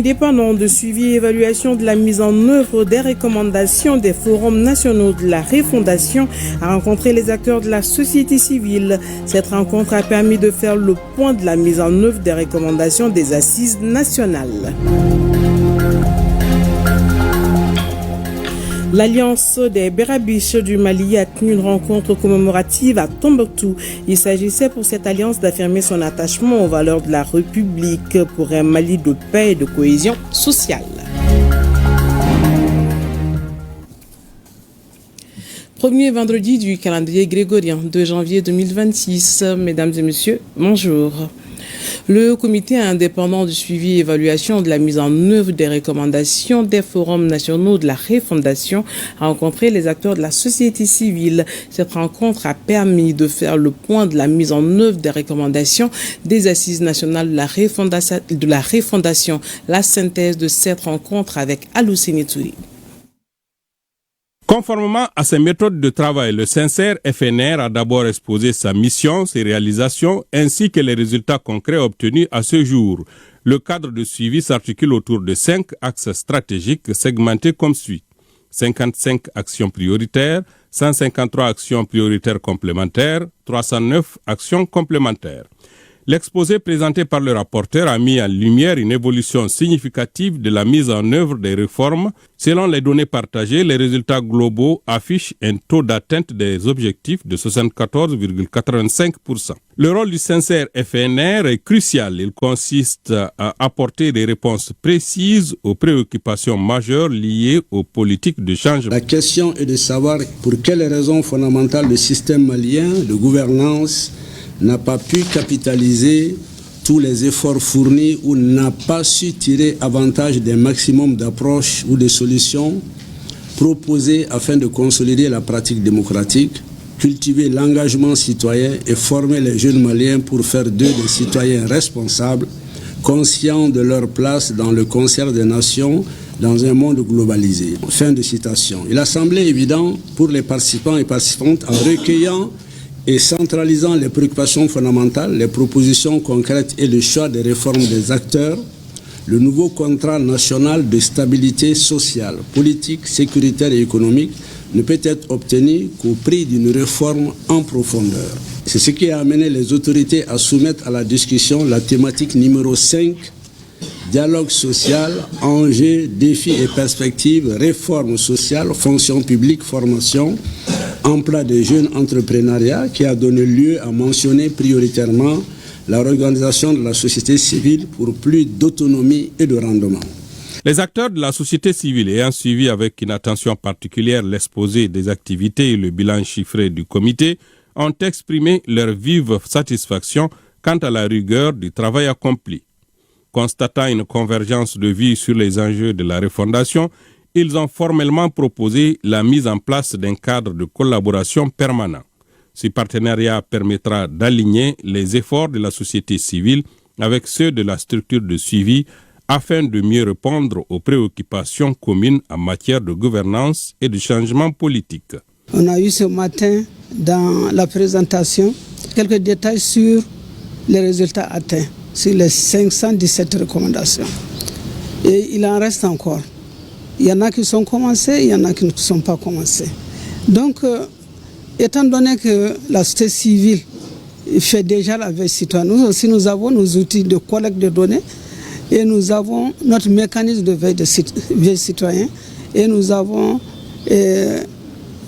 indépendant de suivi et évaluation de la mise en œuvre des recommandations des forums nationaux de la refondation a rencontré les acteurs de la société civile. Cette rencontre a permis de faire le point de la mise en œuvre des recommandations des assises nationales. L'Alliance des Berabiches du Mali a tenu une rencontre commémorative à Tombouctou. Il s'agissait pour cette alliance d'affirmer son attachement aux valeurs de la République pour un Mali de paix et de cohésion sociale. Premier vendredi du calendrier grégorien de janvier 2026. Mesdames et messieurs, bonjour. Le comité indépendant de suivi et évaluation de la mise en œuvre des recommandations des forums nationaux de la refondation a rencontré les acteurs de la société civile. Cette rencontre a permis de faire le point de la mise en œuvre des recommandations des assises nationales de la refondation. La synthèse de cette rencontre avec Alousseni Touri. Conformément à ses méthodes de travail, le sincère FNR a d'abord exposé sa mission, ses réalisations, ainsi que les résultats concrets obtenus à ce jour. Le cadre de suivi s'articule autour de 5 axes stratégiques segmentés comme suit. 55 actions prioritaires, 153 actions prioritaires complémentaires, 309 actions complémentaires. L'exposé présenté par le rapporteur a mis en lumière une évolution significative de la mise en œuvre des réformes. Selon les données partagées, les résultats globaux affichent un taux d'atteinte des objectifs de 74,85%. Le rôle du sincère FNR est crucial. Il consiste à apporter des réponses précises aux préoccupations majeures liées aux politiques de changement. La question est de savoir pour quelles raisons fondamentales le système malien de gouvernance n'a pas pu capitaliser tous les efforts fournis ou n'a pas su tirer avantage d'un maximum d'approches ou de solutions proposées afin de consolider la pratique démocratique, cultiver l'engagement citoyen et former les jeunes Maliens pour faire d'eux des citoyens responsables, conscients de leur place dans le concert des nations dans un monde globalisé. Fin de citation. Il a semblé évident pour les participants et participantes en recueillant et centralisant les préoccupations fondamentales, les propositions concrètes et le choix des réformes des acteurs, le nouveau contrat national de stabilité sociale, politique, sécuritaire et économique ne peut être obtenu qu'au prix d'une réforme en profondeur. C'est ce qui a amené les autorités à soumettre à la discussion la thématique numéro 5, dialogue social, enjeux, défis et perspectives, réforme sociale, fonction publique, formation, emploi des jeunes, entrepreneuriat, qui a donné lieu à mentionner prioritairement la réorganisation de la société civile pour plus d'autonomie et de rendement. Les acteurs de la société civile ayant suivi avec une attention particulière l'exposé des activités et le bilan chiffré du comité ont exprimé leur vive satisfaction quant à la rigueur du travail accompli. Constatant une convergence de vues sur les enjeux de la refondation, ils ont formellement proposé la mise en place d'un cadre de collaboration permanent. Ce partenariat permettra d'aligner les efforts de la société civile avec ceux de la structure de suivi afin de mieux répondre aux préoccupations communes en matière de gouvernance et de changement politique. On a eu ce matin dans la présentation quelques détails sur les résultats atteints, sur les 517 recommandations. Et il en reste encore. Il y en a qui sont commencés, il y en a qui ne sont pas commencés. Donc, étant donné que la société civile fait déjà la veille citoyenne, nous aussi nous avons nos outils de collecte de données et nous avons notre mécanisme de veille citoyen et nous avons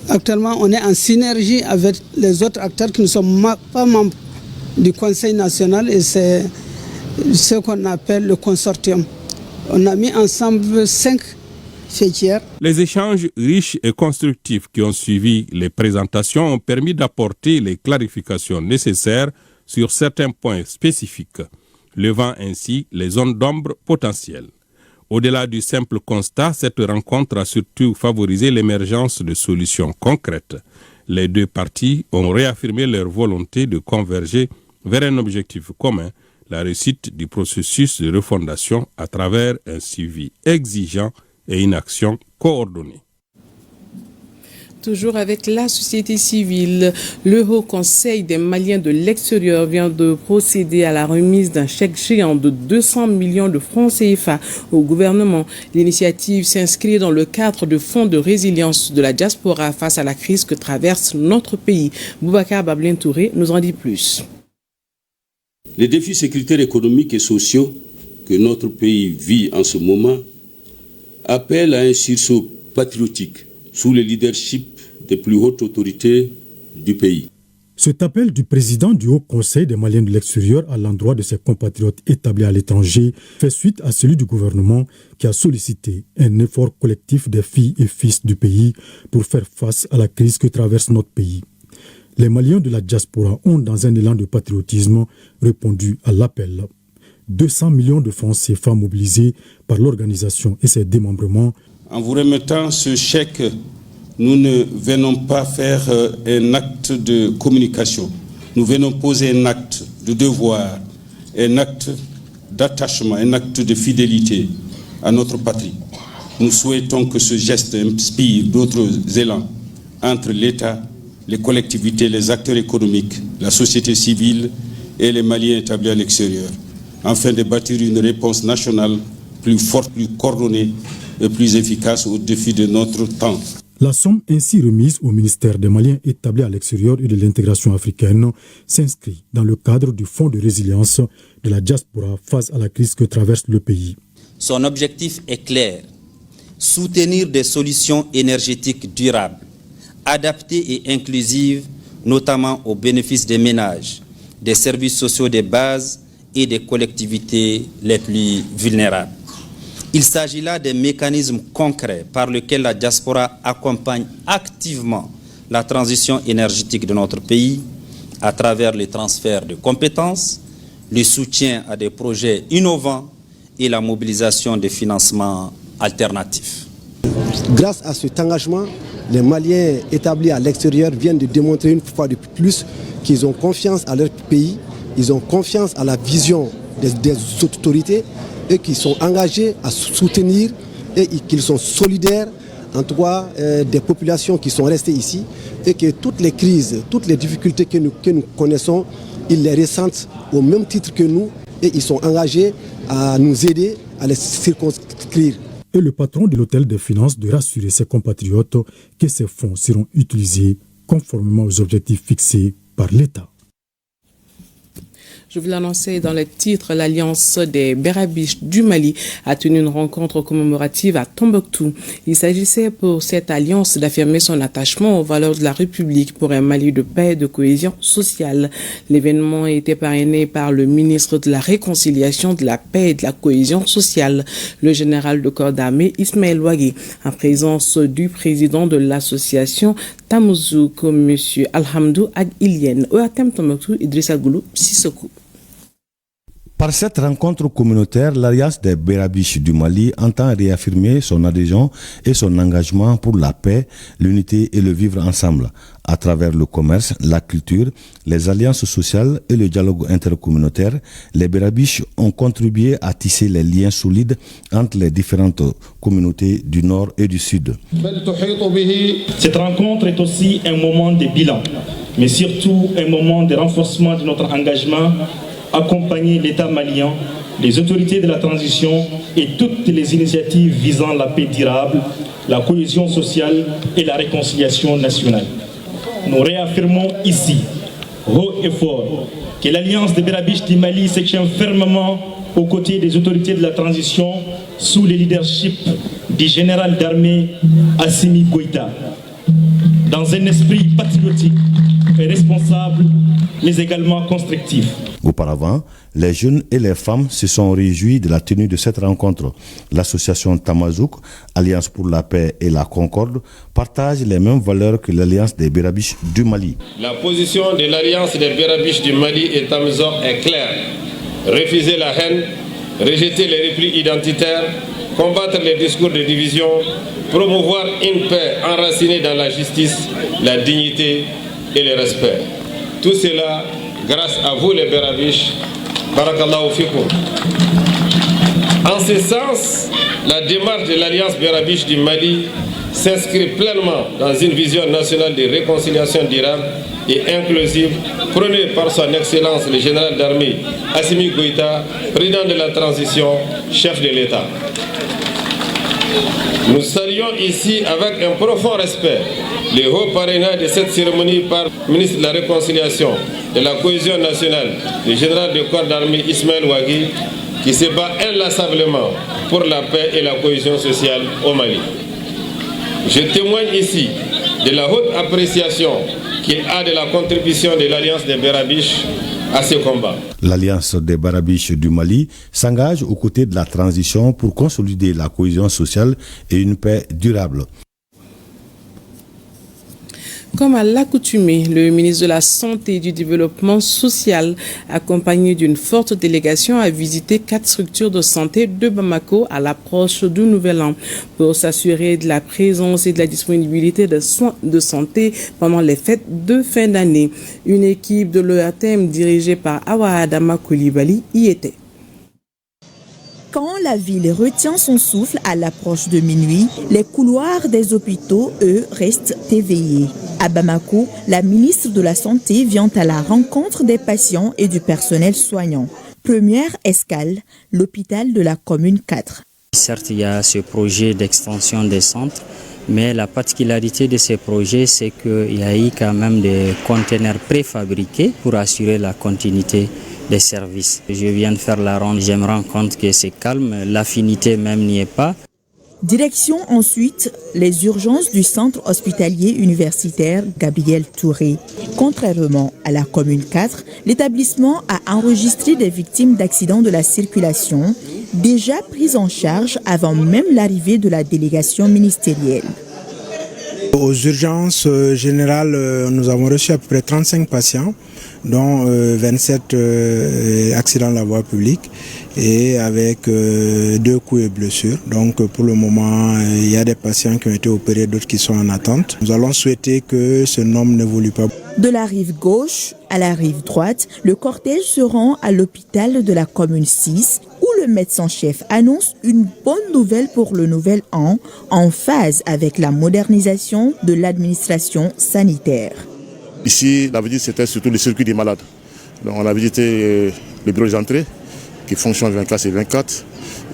actuellement on est en synergie avec les autres acteurs qui ne sont pas membres du Conseil national et c'est ce qu'on appelle le consortium. On a mis ensemble 5 fêtières. Les échanges riches et constructifs qui ont suivi les présentations ont permis d'apporter les clarifications nécessaires sur certains points spécifiques, levant ainsi les zones d'ombre potentielles. Au-delà du simple constat, cette rencontre a surtout favorisé l'émergence de solutions concrètes. Les deux parties ont réaffirmé leur volonté de converger vers un objectif commun, la réussite du processus de refondation à travers un suivi exigeant et une action coordonnée. Toujours avec la société civile, le Haut Conseil des Maliens de l'extérieur vient de procéder à la remise d'un chèque géant de 200 millions de francs CFA au gouvernement. L'initiative s'inscrit dans le cadre du Fonds de résilience de la diaspora face à la crise que traverse notre pays. Boubacar Bablin Touré nous en dit plus. Les défis sécuritaires économiques et sociaux que notre pays vit en ce moment appellent à un sursaut patriotique sous le leadership des plus hautes autorités du pays. Cet appel du président du Haut Conseil des Maliens de l'extérieur à l'endroit de ses compatriotes établis à l'étranger fait suite à celui du gouvernement qui a sollicité un effort collectif des filles et fils du pays pour faire face à la crise que traverse notre pays. Les Maliens de la diaspora ont, dans un élan de patriotisme, répondu à l'appel. 200 millions de francs CFA mobilisés par l'organisation et ses démembrements. En vous remettant ce chèque, nous ne venons pas faire un acte de communication. Nous venons poser un acte de devoir, un acte d'attachement, un acte de fidélité à notre patrie. Nous souhaitons que ce geste inspire d'autres élans entre l'État, les collectivités, les acteurs économiques, la société civile et les Maliens établis à l'extérieur, afin de bâtir une réponse nationale plus forte, plus coordonnée et plus efficace aux défis de notre temps. La somme ainsi remise au ministère des Maliens établis à l'extérieur et de l'intégration africaine s'inscrit dans le cadre du Fonds de résilience de la diaspora face à la crise que traverse le pays. Son objectif est clair, soutenir des solutions énergétiques durables, adaptées et inclusives, notamment au bénéfice des ménages, des services sociaux de base et des collectivités les plus vulnérables. Il s'agit là des mécanismes concrets par lesquels la diaspora accompagne activement la transition énergétique de notre pays à travers les transferts de compétences, le soutien à des projets innovants et la mobilisation des financements alternatifs. Grâce à cet engagement, les Maliens établis à l'extérieur viennent de démontrer une fois de plus qu'ils ont confiance à leur pays, ils ont confiance à la vision des autorités et qu'ils sont engagés à soutenir et qu'ils sont solidaires en tout cas des populations qui sont restées ici et que toutes les crises, toutes les difficultés que nous connaissons, ils les ressentent au même titre que nous et ils sont engagés à nous aider à les circonscrire. Et le patron de l'hôtel des finances de rassurer ses compatriotes que ces fonds seront utilisés conformément aux objectifs fixés par l'État. Je vous l'annonçais dans le titre, l'Alliance des Berabiches du Mali a tenu une rencontre commémorative à Tombouctou. Il s'agissait pour cette alliance d'affirmer son attachement aux valeurs de la République pour un Mali de paix et de cohésion sociale. L'événement a été parrainé par le ministre de la Réconciliation, de la Paix et de la Cohésion sociale, le général de corps d'armée Ismaël Ouagui, en présence du président de l'association Tamouzouk, M. Alhamdou Ag Ilien, Oatem Tombouctou, Idrissa Goulou, Sissoko. Par cette rencontre communautaire, l'Alliance des Berabiches du Mali entend réaffirmer son adhésion et son engagement pour la paix, l'unité et le vivre ensemble. À travers le commerce, la culture, les alliances sociales et le dialogue intercommunautaire, les Berabiches ont contribué à tisser les liens solides entre les différentes communautés du Nord et du Sud. Cette rencontre est aussi un moment de bilan, mais surtout un moment de renforcement de notre engagement, accompagner l'État malien, les autorités de la transition et toutes les initiatives visant la paix durable, la cohésion sociale et la réconciliation nationale. Nous réaffirmons ici, haut et fort, que l'Alliance des Berabiches du Mali se tient fermement aux côtés des autorités de la transition sous le leadership du général d'armée Assimi Goïta, dans un esprit patriotique et responsable, mais également constructif. Auparavant, les jeunes et les femmes se sont réjouis de la tenue de cette rencontre. L'association Tamazouk, Alliance pour la paix et la concorde, partage les mêmes valeurs que l'Alliance des Berabiches du Mali. La position de l'Alliance des Berabiches du Mali et Tamazouk est claire. Refuser la haine, rejeter les replis identitaires, combattre les discours de division, promouvoir une paix enracinée dans la justice, la dignité et le respect. Tout cela grâce à vous les Berabiches. Barakallahu fikoum. En ce sens, la démarche de l'Alliance Berabiche du Mali s'inscrit pleinement dans une vision nationale de réconciliation durable et inclusive prônée par son Excellence le général d'armée Assimi Goïta, président de la transition, chef de l'État. Nous saluons ici avec un profond respect les hauts parrainages de cette cérémonie par le ministre de la Réconciliation, de la Cohésion nationale, le général de corps d'armée Ismaël Ouagui, qui se bat inlassablement pour la paix et la cohésion sociale au Mali. Je témoigne ici de la haute appréciation qu'il a de la contribution de l'Alliance des Berabiches à ce combat. L'Alliance des Berabiches du Mali s'engage aux côtés de la transition pour consolider la cohésion sociale et une paix durable. Comme à l'accoutumée, le ministre de la Santé et du Développement social, accompagné d'une forte délégation, a visité 4 structures de santé de Bamako à l'approche du Nouvel An pour s'assurer de la présence et de la disponibilité de soins de santé pendant les fêtes de fin d'année. Une équipe de l'EATM dirigée par Awa Adama Koulibaly y était. Quand la ville retient son souffle à l'approche de minuit, les couloirs des hôpitaux, eux, restent éveillés. À Bamako, la ministre de la Santé vient à la rencontre des patients et du personnel soignant. Première escale, l'hôpital de la commune 4. Certes, il y a ce projet d'extension des centres, mais la particularité de ces projets, c'est qu'il y a eu quand même des conteneurs préfabriqués pour assurer la continuité des services. Je viens de faire la ronde, je me rends compte que c'est calme, l'affinité même n'y est pas. Direction ensuite les urgences du centre hospitalier universitaire Gabriel Touré. Contrairement à la commune 4, l'établissement a enregistré des victimes d'accidents de la circulation, déjà prises en charge avant même l'arrivée de la délégation ministérielle. Aux urgences générales, nous avons reçu à peu près 35 patients, dont 27 accidents de la voie publique et avec 2 coups et blessures. Donc pour le moment, il y a des patients qui ont été opérés, d'autres qui sont en attente. Nous allons souhaiter que ce nombre n'évolue pas. De la rive gauche à la rive droite, le cortège se rend à l'hôpital de la commune 6 où le médecin-chef annonce une bonne nouvelle pour le Nouvel An en phase avec la modernisation de l'administration sanitaire. Ici, la visite, c'était surtout le circuit des malades. Donc, on a visité le bureau des entrées qui fonctionne 24 et 24.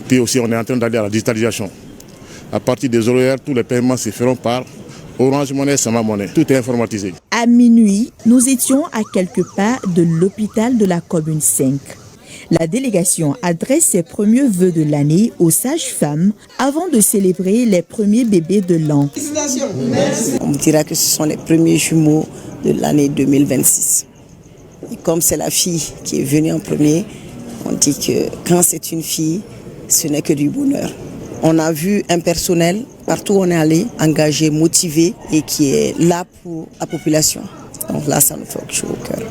Puis aussi, on est en train d'aller à la digitalisation. À partir des horaires, tous les paiements se feront par Orange Money, Sama Money. Tout est informatisé. À minuit, nous étions à quelques pas de l'hôpital de la commune 5. La délégation adresse ses premiers vœux de l'année aux sages-femmes avant de célébrer les premiers bébés de l'an. On dira que ce sont les premiers jumeaux de l'année 2026. Et comme c'est la fille qui est venue en premier, on dit que quand c'est une fille, ce n'est que du bonheur. On a vu un personnel, partout où on est allé, engagé, motivé et qui est là pour la population. Donc là, ça nous fait chaud au cœur.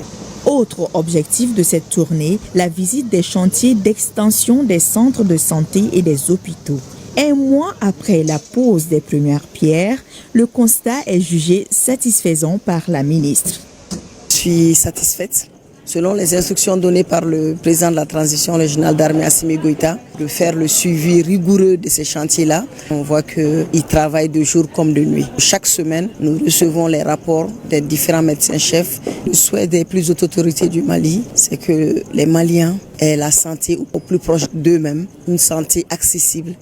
Autre objectif de cette tournée, la visite des chantiers d'extension des centres de santé et des hôpitaux. Un mois après la pose des premières pierres, le constat est jugé satisfaisant par la ministre. Je suis satisfaite. Selon les instructions données par le président de la transition, le général d'armée Assimi Goïta, de faire le suivi rigoureux de ces chantiers-là. On voit qu'il travaille de jour comme de nuit. Chaque semaine, nous recevons les rapports des différents médecins-chefs. Le souhait des plus hautes autorités du Mali, c'est que les Maliens aient la santé au plus proche d'eux-mêmes, une santé accessible,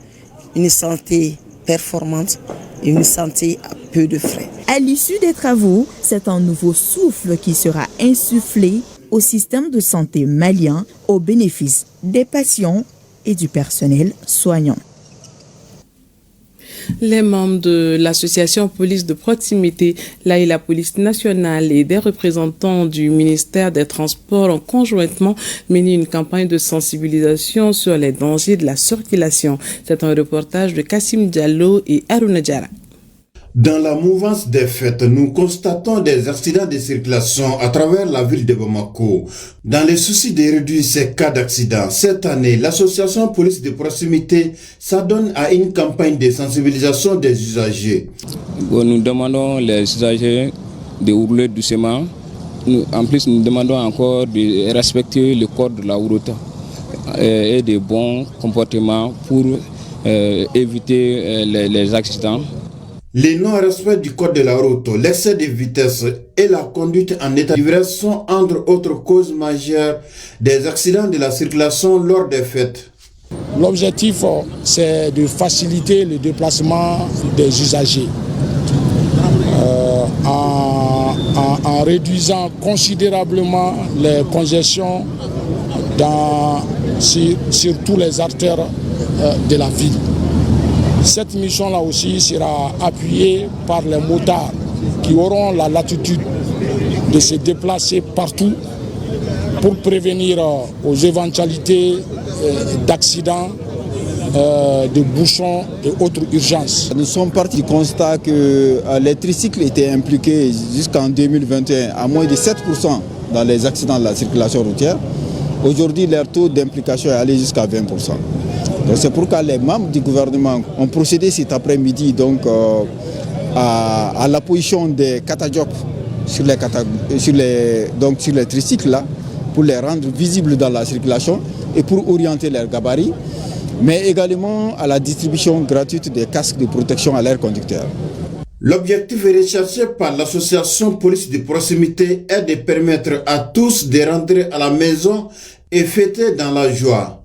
une santé performante et une santé à peu de frais. À l'issue des travaux, c'est un nouveau souffle qui sera insufflé au système de santé malien au bénéfice des patients et du personnel soignant. Les membres de l'association Police de proximité, là et la police nationale et des représentants du ministère des Transports ont conjointement mené une campagne de sensibilisation sur les dangers de la circulation. C'est un reportage de Kassim Diallo et Aruna Diara. Dans la mouvance des fêtes, nous constatons des accidents de circulation à travers la ville de Bamako. Dans les soucis de réduire ces cas d'accidents, cette année, l'association Police de proximité s'adonne à une campagne de sensibilisation des usagers. Nous demandons les usagers de rouler doucement. En plus, nous demandons encore de respecter le code de la route. et de bons comportements pour éviter les accidents. Les non-respect du code de la route, l'excès de vitesse et la conduite en état d'ivresse sont entre autres causes majeures des accidents de la circulation lors des fêtes. L'objectif, c'est de faciliter le déplacement des usagers en réduisant considérablement les congestions sur tous les artères de la ville. Cette mission-là aussi sera appuyée par les motards qui auront la latitude de se déplacer partout pour prévenir aux éventualités d'accidents, de bouchons et autres urgences. Nous sommes partis du constat que les tricycles étaient impliqués jusqu'en 2021 à moins de 7% dans les accidents de la circulation routière. Aujourd'hui, leur taux d'implication est allé jusqu'à 20%. C'est pourquoi les membres du gouvernement ont procédé cet après-midi à l'apposition des catadiopes sur les tricycles là, pour les rendre visibles dans la circulation et pour orienter leurs gabarits, mais également à la distribution gratuite des casques de protection à leurs conducteurs. L'objectif recherché par l'association police de proximité est de permettre à tous de rentrer à la maison et fêter dans la joie.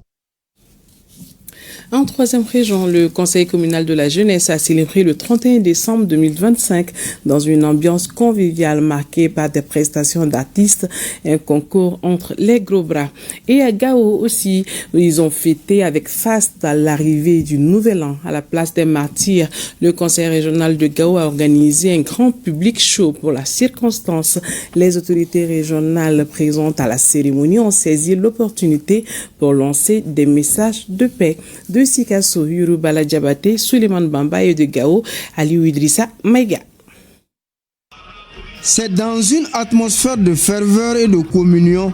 En troisième région, le Conseil communal de la jeunesse a célébré le 31 décembre 2025 dans une ambiance conviviale marquée par des prestations d'artistes, un concours entre les gros bras. Et à Gao aussi, ils ont fêté avec faste l'arrivée du Nouvel An à la place des Martyrs. Le Conseil régional de Gao a organisé un grand public show pour la circonstance. Les autorités régionales présentes à la cérémonie ont saisi l'opportunité pour lancer des messages de paix. De Sikasso, Yoruba Diabaté, Suleiman Bamba et de Gao, Aliou Idrissa Maïga. C'est dans une atmosphère de ferveur et de communion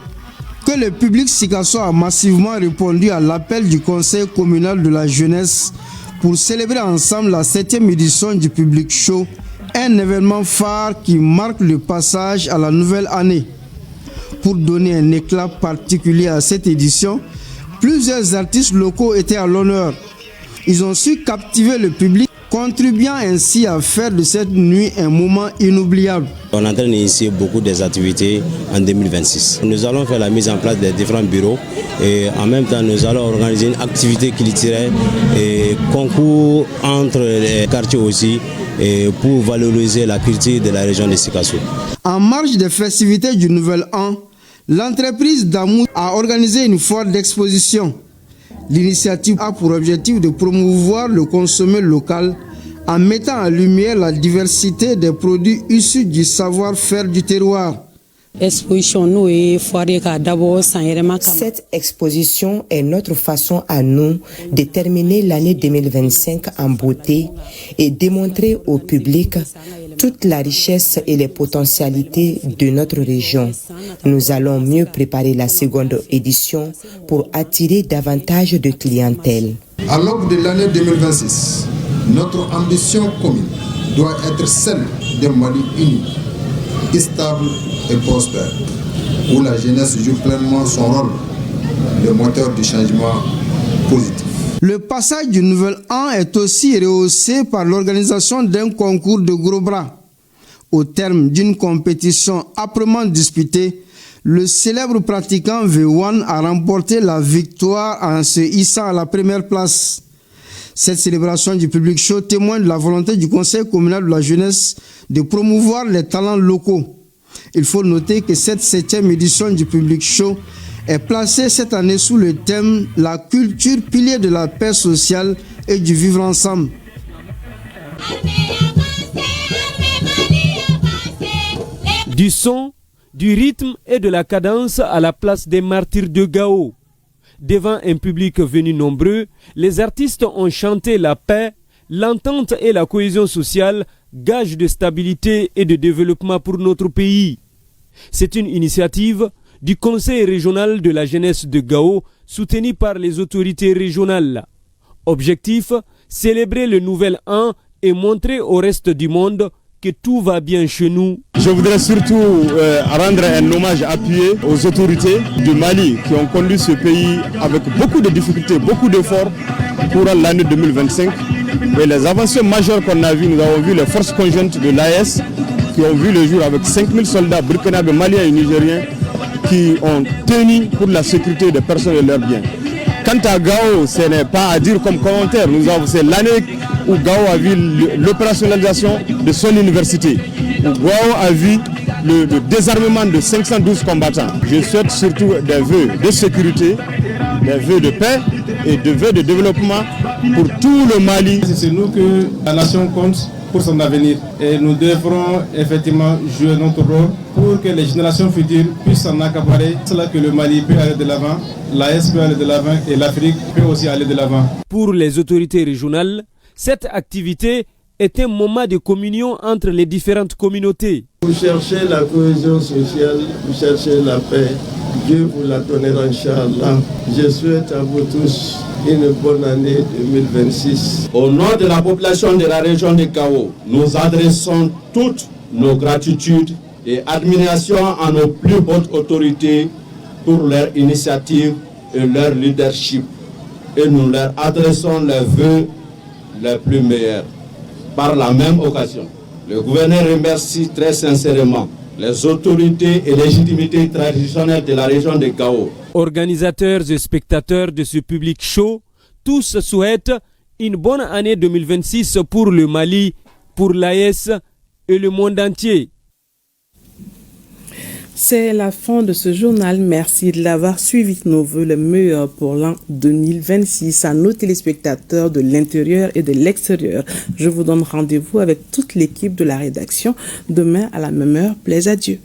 que le public Sikasso a massivement répondu à l'appel du Conseil communal de la jeunesse pour célébrer ensemble la 7e édition du Public Show, un événement phare qui marque le passage à la nouvelle année. Pour donner un éclat particulier à cette édition, plusieurs artistes locaux étaient à l'honneur. Ils ont su captiver le public, contribuant ainsi à faire de cette nuit un moment inoubliable. On est en train d'initier beaucoup des activités en 2026. Nous allons faire la mise en place des différents bureaux et en même temps nous allons organiser une activité culturelle et concours entre les quartiers aussi et pour valoriser la culture de la région de Sikasso. En marge des festivités du Nouvel An, l'entreprise Damou a organisé une foire d'exposition. L'initiative a pour objectif de promouvoir le consommé local en mettant en lumière la diversité des produits issus du savoir-faire du terroir. Cette exposition est notre façon à nous de terminer l'année 2025 en beauté et démontrer au public toute la richesse et les potentialités de notre région. Nous allons mieux préparer la seconde édition pour attirer davantage de clientèle. À l'aube de l'année 2026, notre ambition commune doit être celle d'un Mali uni, stable et prospère, où la jeunesse joue pleinement son rôle de moteur du changement positif. Le passage du Nouvel An est aussi rehaussé par l'organisation d'un concours de gros bras. Au terme d'une compétition âprement disputée, le célèbre pratiquant V1 a remporté la victoire en se hissant à la première place. Cette célébration du Public Show témoigne de la volonté du Conseil communal de la jeunesse de promouvoir les talents locaux. Il faut noter que cette 7e édition du Public Show est placée cette année sous le thème « La culture, pilier de la paix sociale et du vivre ensemble ». Du son, du rythme et de la cadence à la place des Martyrs de Gao. Devant un public venu nombreux, les artistes ont chanté la paix, l'entente et la cohésion sociale, gage de stabilité et de développement pour notre pays. C'est une initiative du Conseil régional de la jeunesse de Gao, soutenue par les autorités régionales. Objectif, célébrer le Nouvel An et montrer au reste du monde que tout va bien chez nous. Je voudrais surtout rendre un hommage appuyé aux autorités du Mali qui ont conduit ce pays avec beaucoup de difficultés, beaucoup d'efforts pour l'année 2025. Et les avancées majeures qu'on a vues, nous avons vu les forces conjointes de l'AES qui ont vu le jour avec 5000 soldats burkinabés, maliens et nigériens qui ont tenu pour la sécurité des personnes et leurs biens. Quant à Gao, ce n'est pas à dire comme commentaire. C'est l'année où Gao a vu l'opérationnalisation de son université, où Gao a vu le désarmement de 512 combattants. Je souhaite surtout des vœux de sécurité, des vœux de paix et des vœux de développement pour tout le Mali. C'est nous que la nation compte pour son avenir et nous devrons effectivement jouer notre rôle pour que les générations futures puissent s'en accaparer. C'est là que le Mali peut aller de l'avant, l'AES peut aller de l'avant et l'Afrique peut aussi aller de l'avant. Pour les autorités régionales, cette activité est un moment de communion entre les différentes communautés. Vous cherchez la cohésion sociale, vous cherchez la paix. Dieu vous la donnera, Inch'Allah. Je souhaite à vous tous une bonne année 2026. Au nom de la population de la région de Gao, nous adressons toutes nos gratitudes et admirations à nos plus hautes autorités pour leur initiative et leur leadership. Et nous leur adressons les vœux les plus meilleurs. Par la même occasion, le gouverneur remercie très sincèrement les autorités et légitimités traditionnelles de la région de Gao. Organisateurs et spectateurs de ce public chaud, tous souhaitent une bonne année 2026 pour le Mali, pour l'AES et le monde entier. C'est la fin de ce journal. Merci de l'avoir suivi. Nos voeux le meilleur pour l'an 2026 à nos téléspectateurs de l'intérieur et de l'extérieur. Je vous donne rendez-vous avec toute l'équipe de la rédaction demain à la même heure. Plaise à Dieu.